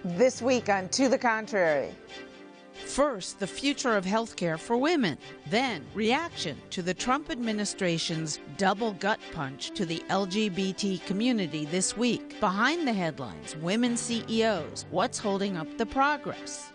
This week on To the Contrary. First, the future of healthcare for women. Then, reaction to the Trump administration's double gut punch to the LGBT community this week. Behind the headlines, women CEOs, what's holding up the progress?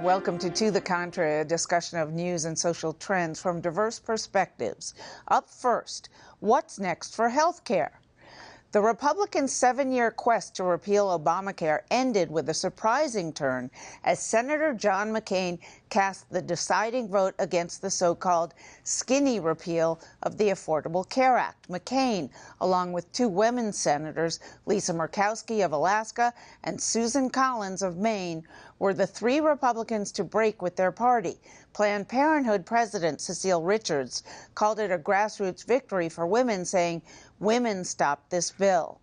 Welcome to the Contrary, a discussion of news and social trends from diverse perspectives. Up first, what's next for health care? The Republicans' 7-year quest to repeal Obamacare ended with a surprising turn as Senator John McCain cast the deciding vote against the so-called skinny repeal of the Affordable Care Act. McCain, along with two women senators, Lisa Murkowski of Alaska and Susan Collins of Maine, were the three Republicans to break with their party. Planned Parenthood President Cecile Richards called it a grassroots victory for women, saying, "Women stopped this bill."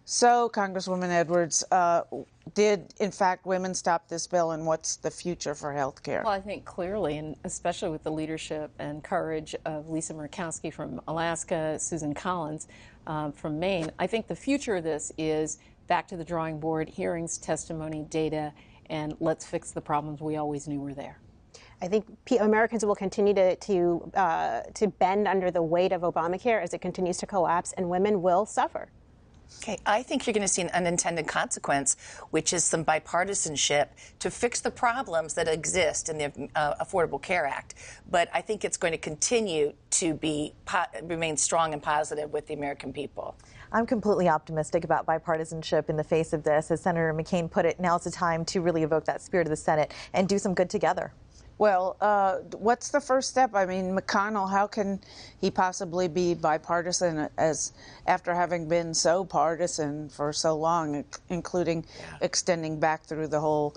So, Congresswoman Edwards, did, in fact, women stop this bill, and what's the future for health care? Well, I think clearly, and especially with the leadership and courage of Lisa Murkowski from Alaska, Susan Collins from Maine, I think the future of this is back to the drawing board, hearings, testimony, data, and let's fix the problems we always knew were there. I think Americans will continue to bend under the weight of Obamacare as it continues to collapse, and women will suffer. Okay, I think you're going to see an unintended consequence, which is some bipartisanship to fix the problems that exist in the Affordable Care Act. But I think it's going to continue to remain strong and positive with the American people. I'm completely optimistic about bipartisanship in the face of this. As Senator McCain put it, now's the time to really evoke that spirit of the Senate and do some good together. Well, what's the first step? I mean, McConnell, how can he possibly be bipartisan as after having been so partisan for so long, including extending back through the whole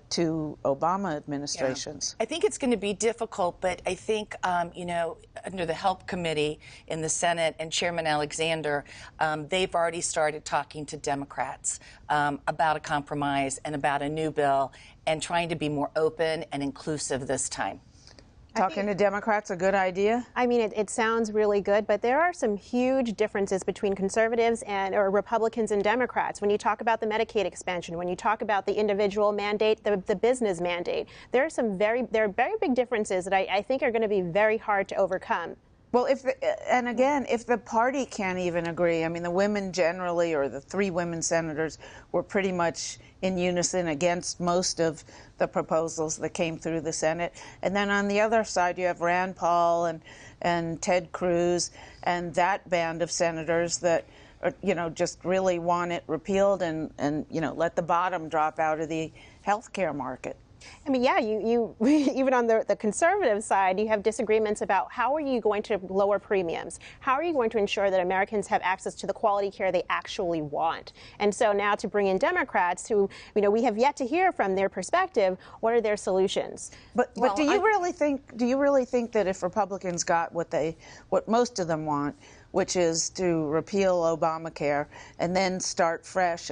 two Obama administrations? Yeah. I think it's going to be difficult, but I think, under the Help Committee in the Senate and Chairman Alexander, they've already started talking to Democrats about a compromise and about a new bill and trying to be more open and inclusive this time. Talking to Democrats, a good idea? I mean, it sounds really good, but there are some huge differences between conservatives or Republicans and Democrats. When you talk about the Medicaid expansion, when you talk about the individual mandate, the business mandate, there are very big differences that I think are going to be very hard to overcome. Well, if the party can't even agree, I mean, the women generally, or the three women senators, were pretty much in unison against most of the proposals that came through the Senate. And then on the other side, you have Rand Paul and Ted Cruz and that band of senators that, just really want it repealed and let the bottom drop out of the health care market. I mean, yeah, you even on the conservative side, you have disagreements about how are you going to lower premiums? How are you going to ensure that Americans have access to the quality care they actually want? And so now to bring in Democrats who, we have yet to hear from their perspective, what are their solutions? But do you really think that if Republicans got what most of them want, which is to repeal Obamacare and then start fresh,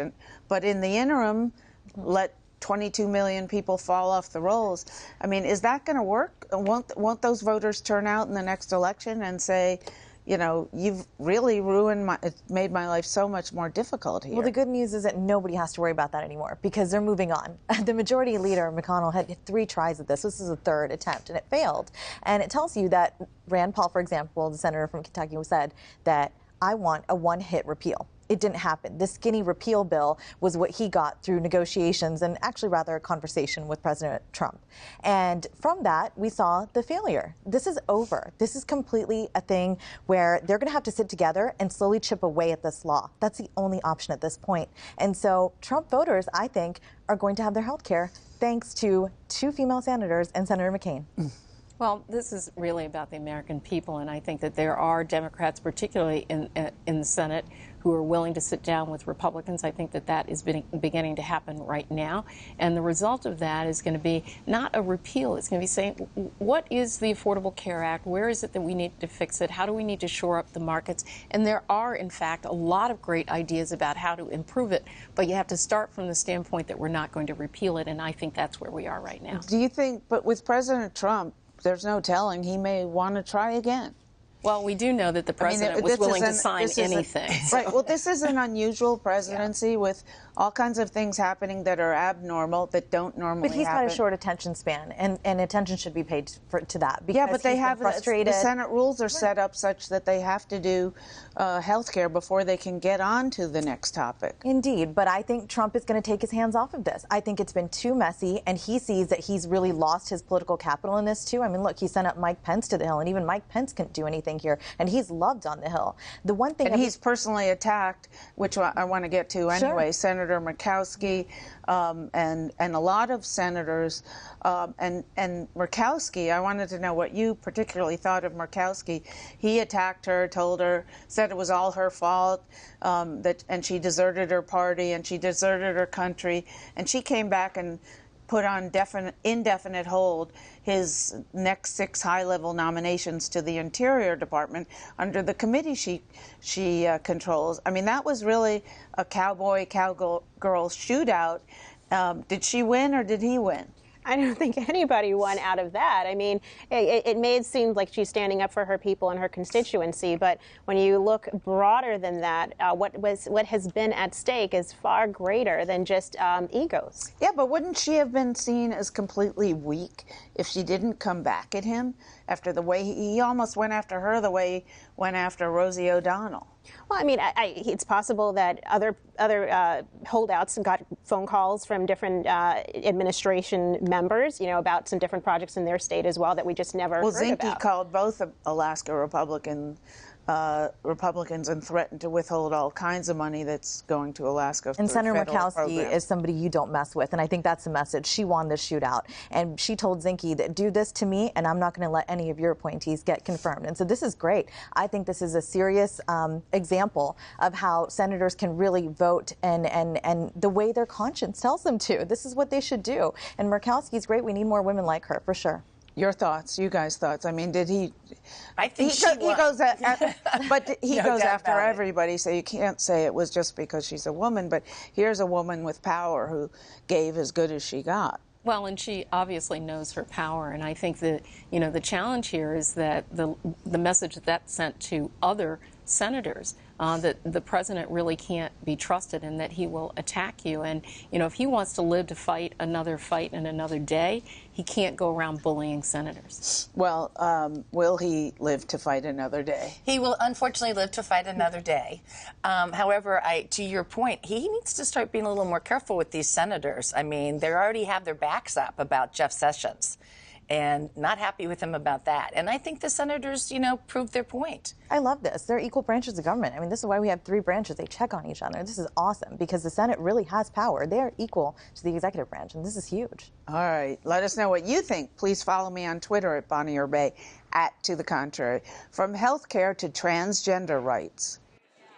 but in the interim, let 22 million people fall off the rolls. I mean, is that going to work? Won't those voters turn out in the next election and say, you've really made my life so much more difficult here? Well, the good news is that nobody has to worry about that anymore because they're moving on. The majority leader, McConnell, had 3 tries at this. This is the 3rd attempt, and it failed. And it tells you that Rand Paul, for example, the senator from Kentucky, said that I want a one-hit repeal. It didn't happen. This skinny repeal bill was what he got through negotiations and actually rather a conversation with President Trump. And from that, we saw the failure. This is over. This is completely a thing where they're going to have to sit together and slowly chip away at this law. That's the only option at this point. And so Trump voters, I think, are going to have their health care thanks to 2 female senators and Senator McCain. Well, this is really about the American people, and I think that there are Democrats, particularly in the Senate, who are willing to sit down with Republicans. I think that that is beginning to happen right now, and the result of that is going to be not a repeal. It's going to be saying, what is the Affordable Care Act? Where is it that we need to fix it? How do we need to shore up the markets? And there are, in fact, a lot of great ideas about how to improve it, but you have to start from the standpoint that we're not going to repeal it, and I think that's where we are right now. Do you think, but with President Trump, there's no telling, he may want to try again? Well, we do know that the president was willing to sign anything. Right. Well, this is an unusual presidency with all kinds of things happening that are abnormal, that don't normally happen. But he's got a short attention span, and attention should be paid to that. Because yeah, but they have frustrated. The Senate rules are set up such that they have to do health care before they can get on to the next topic. Indeed, but I think Trump is going to take his hands off of this. I think it's been too messy, and he sees that he's really lost his political capital in this, too. I mean, look, he sent up Mike Pence to the Hill, and even Mike Pence couldn't do anything here, and he's loved on the Hill. The one thing, and he's personally attacked, which I want to get to anyway, sure. Senator Murkowski and a lot of senators, and Murkowski. I wanted to know what you particularly thought of Murkowski. He attacked her, told her, said it was all her fault, and she deserted her party and she deserted her country, and she came back and put on indefinite hold his next 6 high-level nominations to the Interior Department under the committee she controls. I mean, that was really a cowboy-cowgirl shootout. Did she win or did he win? I don't think anybody won out of that. I mean, it may seem like she's standing up for her people and her constituency, but when you look broader than that, what has been at stake is far greater than just egos. Yeah, but wouldn't she have been seen as completely weak if she didn't come back at him after the way he almost went after her, the way he went after Rosie O'Donnell? Well, I mean, it's possible that other holdouts got phone calls from different administration members, you know, about some different projects in their state as well that we just never heard about. Well, Zinke called both Alaska Republicans and threatened to withhold all kinds of money that's going to Alaska. And Senator Murkowski is somebody you don't mess with, and I think that's the message. She won this shootout, and she told Zinke that do this to me, and I'm not going to let any of your appointees get confirmed. And so this is great. I think this is a serious example of how senators can really vote and the way their conscience tells them to. This is what they should do. And Murkowski's great. We need more women like her, for sure. Your thoughts, you guys' thoughts. I mean, did he? I think he goes after it. everybody, so you can't say it was just because she's a woman. But here's a woman with power who gave as good as she got. Well, and she obviously knows her power, and I think that, you know, the challenge here is that the message that sent to other senators, that the president really can't be trusted and that he will attack you. And, you know, if he wants to live to fight another fight in another day, he can't go around bullying senators. Well, will he live to fight another day? He will unfortunately live to fight another day. However, to your point, he needs to start being a little more careful with these senators. I mean, they already have their backs up about Jeff Sessions, and not happy with him about that. And I think the senators, you know, proved their point. I love this. They're equal branches of government. I mean, this is why we have 3 branches. They check on each other. This is awesome because the Senate really has power. They are equal to the executive branch, and this is huge. All right. Let us know what you think. Please follow me on Twitter at Bonnie Urbay, @ToTheContrary. From healthcare to transgender rights.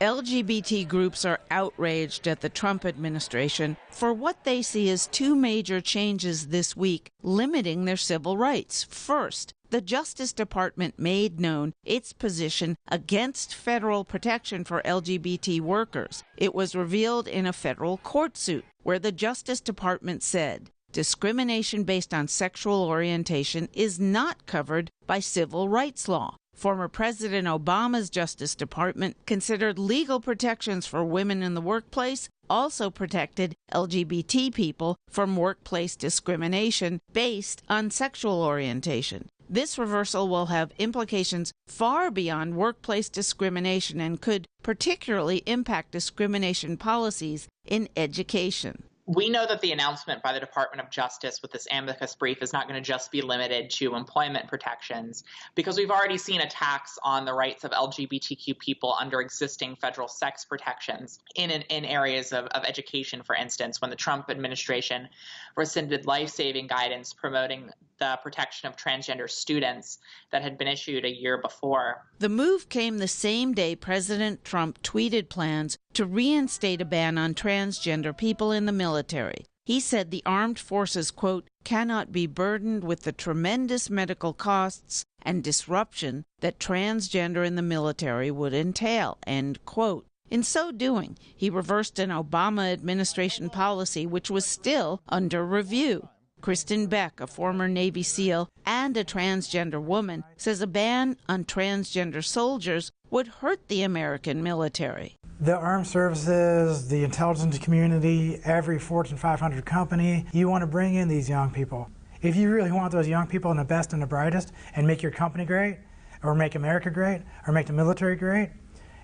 LGBT groups are outraged at the Trump administration for what they see as 2 major changes this week, limiting their civil rights. First, the Justice Department made known its position against federal protection for LGBT workers. It was revealed in a federal court suit where the Justice Department said discrimination based on sexual orientation is not covered by civil rights law. Former President Obama's Justice Department considered legal protections for women in the workplace also protected LGBT people from workplace discrimination based on sexual orientation. This reversal will have implications far beyond workplace discrimination and could particularly impact discrimination policies in education. We know that the announcement by the Department of Justice with this amicus brief is not going to just be limited to employment protections, because we've already seen attacks on the rights of LGBTQ people under existing federal sex protections in areas of education, for instance, when the Trump administration rescinded life-saving guidance promoting the protection of transgender students that had been issued a year before. The move came the same day President Trump tweeted plans to reinstate a ban on transgender people in the military. He said the armed forces, quote, cannot be burdened with the tremendous medical costs and disruption that transgender in the military would entail, end quote. In so doing, he reversed an Obama administration policy which was still under review. Kristen Beck, a former Navy SEAL and a transgender woman, says a ban on transgender soldiers would hurt the American military. The armed services, the intelligence community, every Fortune 500 company, you want to bring in these young people. If you really want those young people and the best and the brightest and make your company great, or make America great, or make the military great,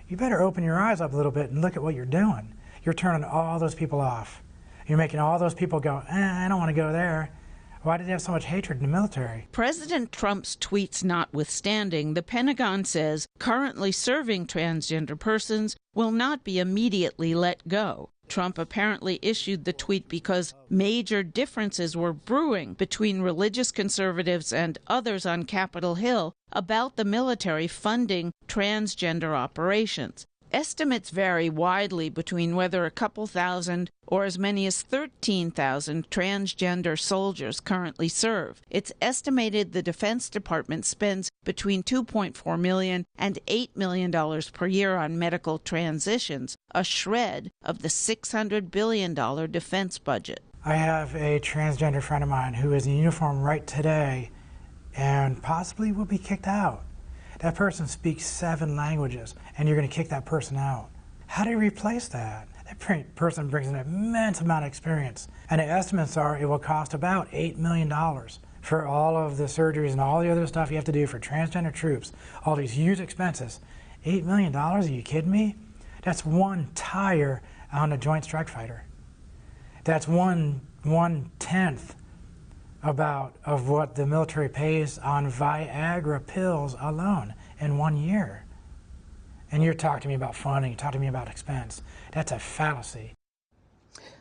you better open your eyes up a little bit and look at what you're doing. You're turning all those people off. You're making all those people go, I don't want to go there. Why do they have so much hatred in the military? President Trump's tweets notwithstanding, the Pentagon says currently serving transgender persons will not be immediately let go. Trump apparently issued the tweet because major differences were brewing between religious conservatives and others on Capitol Hill about the military funding transgender operations. Estimates vary widely between whether a couple thousand or as many as 13,000 transgender soldiers currently serve. It's estimated the Defense Department spends between $2.4 million and $8 million per year on medical transitions, a shred of the $600 billion defense budget. I have a transgender friend of mine who is in uniform right today and possibly will be kicked out. That person speaks 7 languages, and you're going to kick that person out. How do you replace that? That person brings an immense amount of experience, and the estimates are it will cost about $8 million for all of the surgeries and all the other stuff you have to do for transgender troops, all these huge expenses. $8 million? Are you kidding me? That's one tire on a Joint Strike Fighter. That's one-tenth of what the military pays on Viagra pills alone in 1 year. And you're talking to me about funding, you're talking to me about expense. That's a fallacy.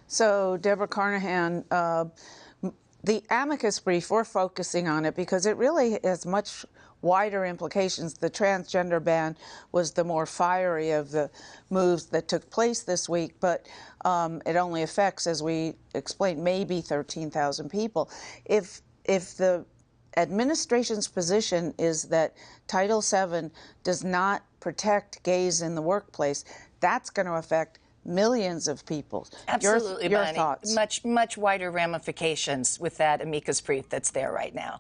So, Debra Carnahan, the amicus brief, we're focusing on it because it really has much wider implications. The transgender ban was the more fiery of the moves that took place this week, but it only affects, as we explained, maybe 13,000 people. If the administration's position is that Title VII does not protect gays in the workplace, that's going to affect millions of people. Absolutely, your Bonnie. thoughts? Much wider ramifications with that amicus brief that's there right now.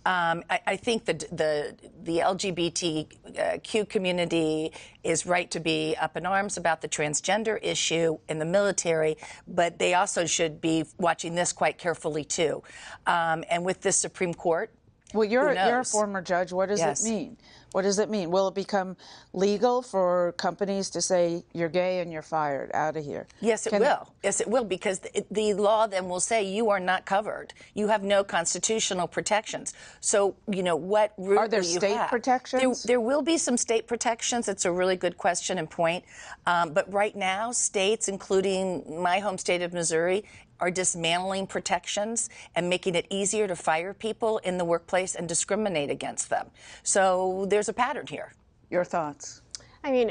I think the LGBTQ community is right to be up in arms about the transgender issue in the military, but they also should be watching this quite carefully too. And with this Supreme Court, well, you're a former judge. What does it mean? What does it mean? Will it become legal for companies to say you're gay and you're fired, out of here? Yes, it will. Yes, it will, because the law then will say you are not covered. You have no constitutional protections. So, you know, what route will you have? Are there state protections? There will be some state protections. It's a really good question and point. But right now, states, including my home state of Missouri, are dismantling protections and making it easier to fire people in the workplace and discriminate against them. So there's a pattern here. Your thoughts? I mean,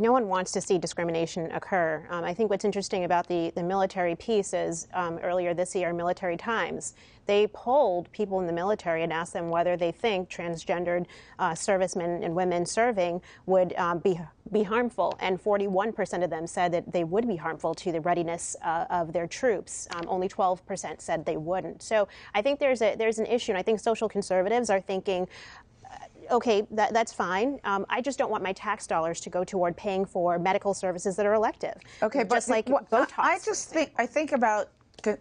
no one wants to see discrimination occur. I think what's interesting about the military piece is earlier this year, Military Times, they polled people in the military and asked them whether they think transgendered servicemen and women serving would be harmful. And 41% of them said that they would be harmful to the readiness of their troops. Only 12% said they wouldn't. So I think there's an issue, and I think social conservatives are thinking, okay, that's fine. I just don't want my tax dollars to go toward paying for medical services that are elective. Okay, but just like Botox. I think about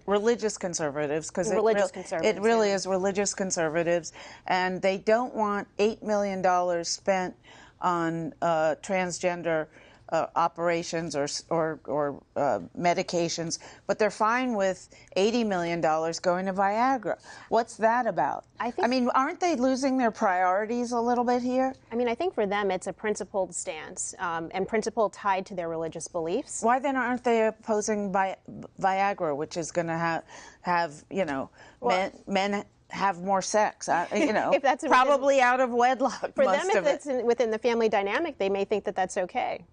religious conservatives, because it really is religious conservatives, and they don't want $8 million spent on transgender operations or medications, but they're fine with $80 million going to Viagra. What's that about? I mean, aren't they losing their priorities a little bit here? I mean, I think for them it's a principled stance and principle tied to their religious beliefs. Why then aren't they opposing Viagra, which is going to have men have more sex, if that's probably out of wedlock. For them, if it's within the family dynamic, they may think that that's okay.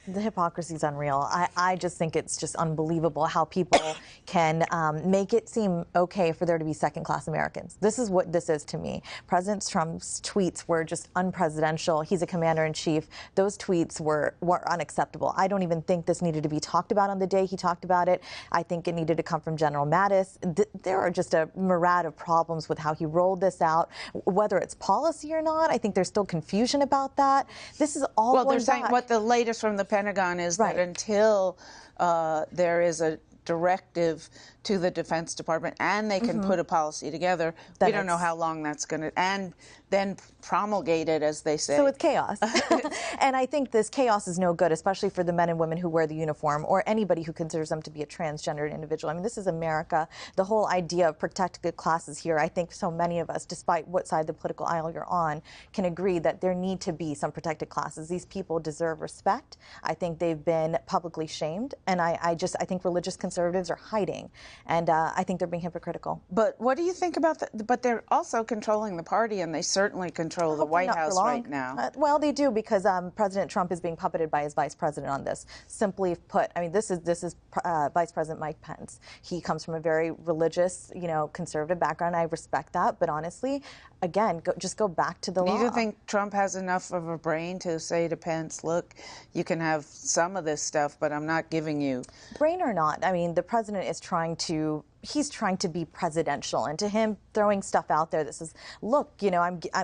The hypocrisy is unreal. I just think it's just unbelievable how people can make it seem okay for there to be second-class Americans. This is what this is to me. President Trump's tweets were just unpresidential. He's a commander-in-chief. Those tweets were unacceptable. I don't even think this needed to be talked about on the day he talked about it. I think it needed to come from General Mattis. There are just a myriad of problems with how he rolled this out. Whether it's policy or not, I think there's still confusion about that. This is all well, going they're saying back. what the latest from the Pentagon is that until there is a directive to the Defense Department and they can put a policy together, we don't know how long that's going to, and then promulgate it, as they say. So it's chaos. And I think this chaos is no good, especially for the men and women who wear the uniform or anybody who considers them to be a transgendered individual. I mean, this is America. The whole idea of protected classes here, I think so many of us, despite what side of the political aisle you're on, can agree that there need to be some protected classes. These people deserve respect. I think they've been publicly shamed, and I think religious conservatives are hiding, and I think they're being hypocritical. But what do you think about that? But they're also controlling the party, and they certainly control the White House right now. Well, they do, because President Trump is being puppeted by his vice president on this. Simply put, I mean, this is Vice President Mike Pence. He comes from a very religious, conservative background. I respect that, but honestly, again, just go back to the law. Do you think Trump has enough of a brain to say to Pence, look, you can have some of this stuff, but I'm not giving you... Brain or not, I mean, the president is trying to be presidential, and to him throwing stuff out there that says, look,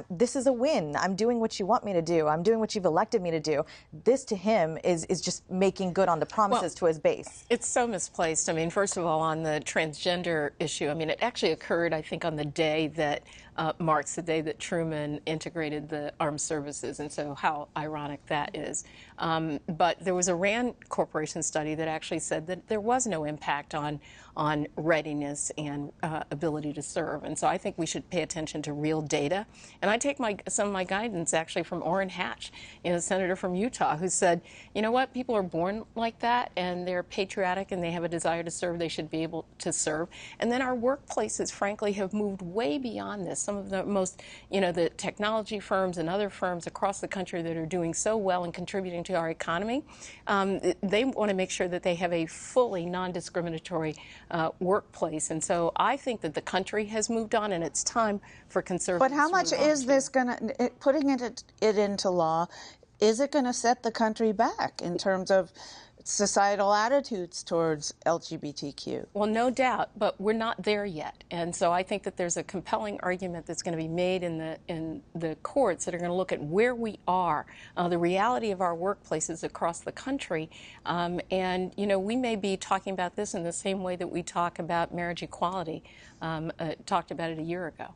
this is a win. I'm doing what you want me to do. I'm doing what you've elected me to do. This to him is just making good on the promises to his base. It's so misplaced. I mean, first of all, on the transgender issue, I mean, it actually occurred, I think, on the day that marks the day that Truman integrated the armed services, and so how ironic that is. But there was a RAND Corporation study that actually said that there was no impact on readiness and ability to serve. And so I think we should pay attention to real data. And I take some of my guidance actually from Orrin Hatch, a senator from Utah, who said, you know what, people are born like that and they're patriotic and they have a desire to serve. They should be able to serve. And then our workplaces, frankly, have moved way beyond this. Some of the most, the technology firms and other firms across the country that are doing so well and contributing to our economy, they want to make sure that they have a fully non-discriminatory workplace. And so I think that the country has moved on, and it's time for conservatives. But how much is this going to, putting it into law, is it going to set the country back in terms of societal attitudes towards LGBTQ? Well, no doubt, but we're not there yet. And so I think that there's a compelling argument that's going to be made in the courts that are going to look at where we are, the reality of our workplaces across the country. And, we may be talking about this in the same way that we talk about marriage equality, talked about it a year ago.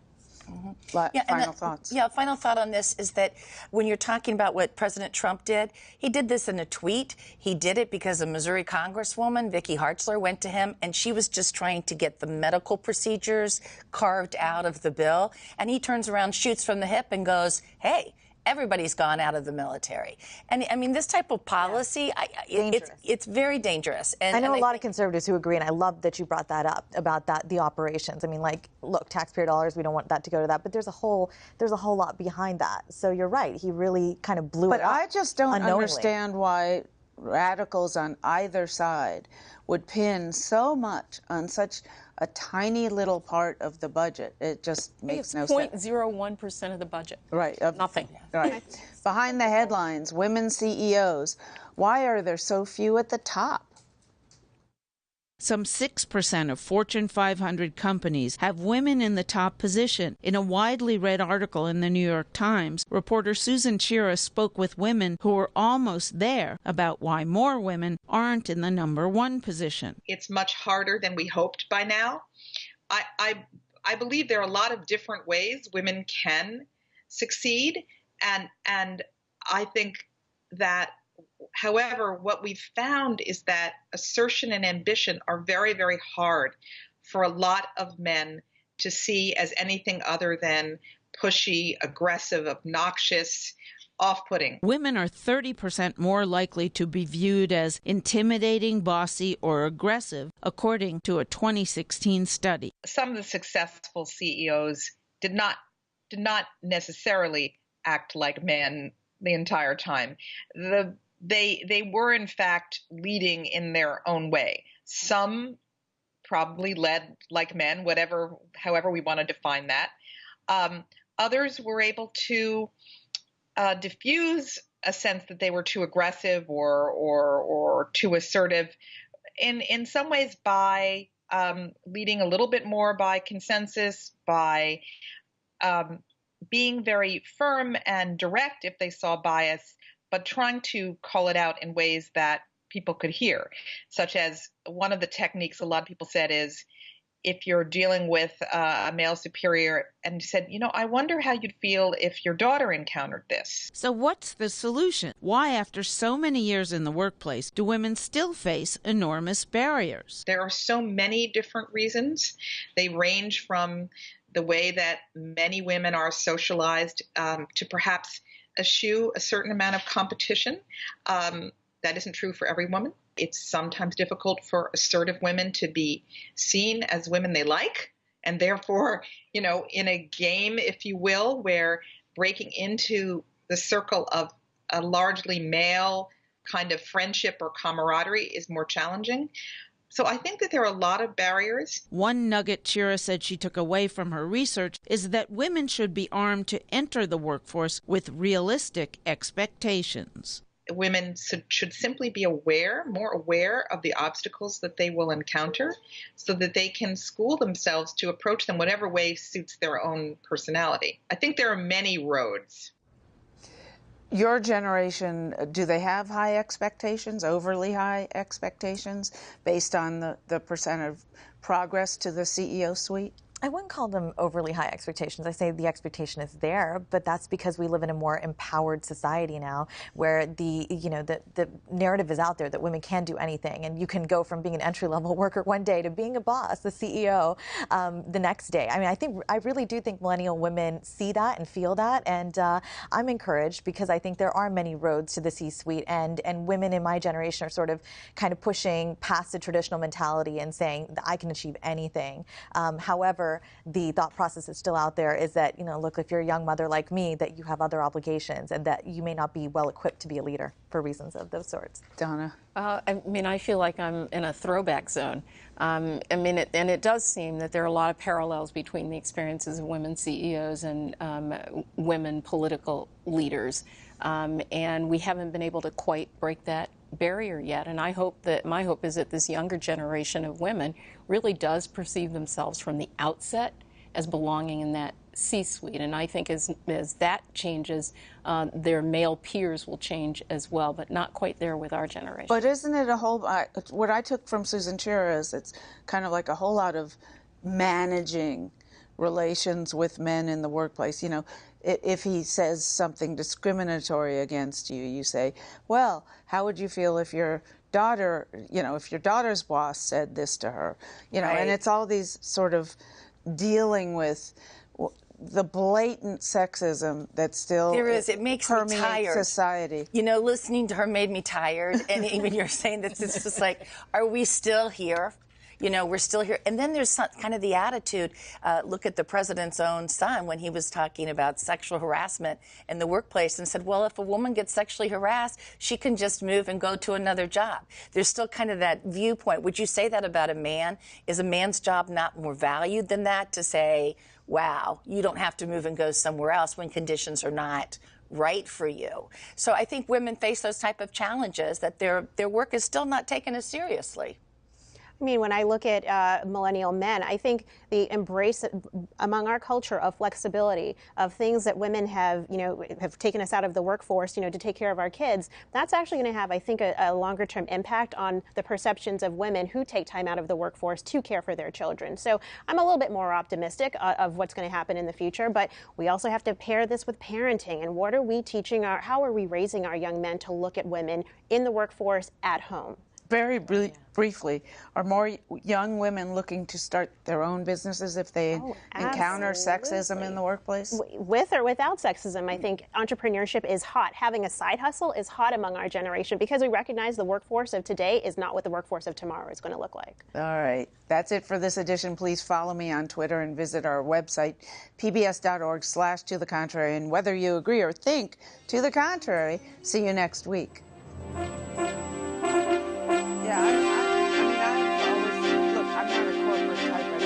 Final thoughts. Yeah, final thought on this is that when you're talking about what President Trump did, he did this in a tweet. He did it because a Missouri Congresswoman, Vicky Hartzler, went to him, and she was just trying to get the medical procedures carved out of the bill. And he turns around, shoots from the hip, and goes, hey, everybody's gone out of the military. And I mean, this type of policy, it's very dangerous. And I know a lot of conservatives who agree, and I love that you brought that up about the operations. I mean, look, taxpayer dollars, we don't want that to go to that, but there's a whole lot behind that. So you're right, he really kind of blew it up. But I just don't unknowingly understand why radicals on either side would pin so much on such a tiny little part of the budget. It just makes no sense. 0.01% of the budget. Right. Nothing. Right. Behind the headlines, women CEOs. Why are there so few at the top? Some 6% of Fortune 500 companies have women in the top position. In a widely read article in the New York Times, reporter Susan Chira spoke with women who were almost there about why more women aren't in the number one position. It's much harder than we hoped by now. I believe there are a lot of different ways women can succeed, and I think that However, what we've found is that assertion and ambition are very, very hard for a lot of men to see as anything other than pushy, aggressive, obnoxious, off-putting. Women are 30% more likely to be viewed as intimidating, bossy, or aggressive, according to a 2016 study. Some of the successful CEOs did not necessarily act like men the entire time. They were in fact leading in their own way. Some probably led like men, however we want to define that. Others were able to diffuse a sense that they were too aggressive or too assertive, in some ways by leading a little bit more by consensus, by being very firm and direct if they saw bias, but trying to call it out in ways that people could hear, such as one of the techniques a lot of people said is, if you're dealing with a male superior and said, I wonder how you'd feel if your daughter encountered this. So what's the solution? Why, after so many years in the workplace, do women still face enormous barriers? There are so many different reasons. They range from the way that many women are socialized to perhaps eschew a certain amount of competition. That isn't true for every woman. It's sometimes difficult for assertive women to be seen as women they like. And therefore, in a game, if you will, where breaking into the circle of a largely male kind of friendship or camaraderie is more challenging. So I think that there are a lot of barriers. One nugget Chira said she took away from her research is that women should be armed to enter the workforce with realistic expectations. Women should simply be more aware of the obstacles that they will encounter so that they can school themselves to approach them whatever way suits their own personality. I think there are many roads. Your generation, do they have high expectations, overly high expectations, based on the percent of progress to the CEO suite? I wouldn't call them overly high expectations. I say the expectation is there, but that's because we live in a more empowered society now, where the narrative is out there that women can do anything, and you can go from being an entry-level worker one day to being a boss, the CEO, the next day. I mean, I really do think millennial women see that and feel that, and I'm encouraged because I think there are many roads to the C-suite, and women in my generation are sort of kind of pushing past the traditional mentality and saying that I can achieve anything. However, the thought process is still out there is that, look, if you're a young mother like me, that you have other obligations and that you may not be well equipped to be a leader for reasons of those sorts. Donna? I feel like I'm in a throwback zone. It does seem that there are a lot of parallels between the experiences of women CEOs and women political leaders. And we haven't been able to quite break that barrier yet. And my hope is that this younger generation of women really does perceive themselves from the outset as belonging in that C-suite. And I think as that changes, their male peers will change as well, but not quite there with our generation. But isn't it what I took from Susan Chira is it's kind of like a whole lot of managing relations with men in the workplace. If he says something discriminatory against you, you say, well, how would you feel if your daughter, if your daughter's boss said this to her, Right. And it's all these sort of dealing with the blatant sexism that still there is. It makes me permeates tired. society. Listening to her made me tired. And even you're saying this, it's just like, are we still here? We're still here. And then there's kind of the attitude, look at the president's own son when he was talking about sexual harassment in the workplace and said, well, if a woman gets sexually harassed, she can just move and go to another job. There's still kind of that viewpoint. Would you say that about a man? Is a man's job not more valued than that, to say, wow, you don't have to move and go somewhere else when conditions are not right for you? So I think women face those type of challenges, that their work is still not taken as seriously. I mean, when I look at millennial men, I think the embrace among our culture of flexibility, of things that women have, have taken us out of the workforce, to take care of our kids, that's actually going to have, I think, a longer term impact on the perceptions of women who take time out of the workforce to care for their children. So I'm a little bit more optimistic of what's going to happen in the future, but we also have to pair this with parenting. And what are we teaching how are we raising our young men to look at women in the workforce at home? Very briefly, are more young women looking to start their own businesses if they encounter sexism in the workplace? With or without sexism, I think entrepreneurship is hot. Having a side hustle is hot among our generation because we recognize the workforce of today is not what the workforce of tomorrow is going to look like. All right. That's it for this edition. Please follow me on Twitter and visit our website, pbs.org/to the contrary. And whether you agree or think to the contrary, see you next week. Yeah, I mean, I always, look, I'm not a corporate type of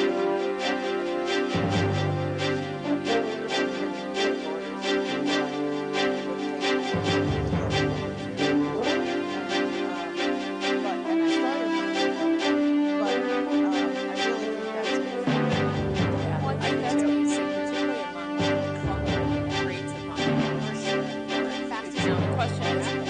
The question is,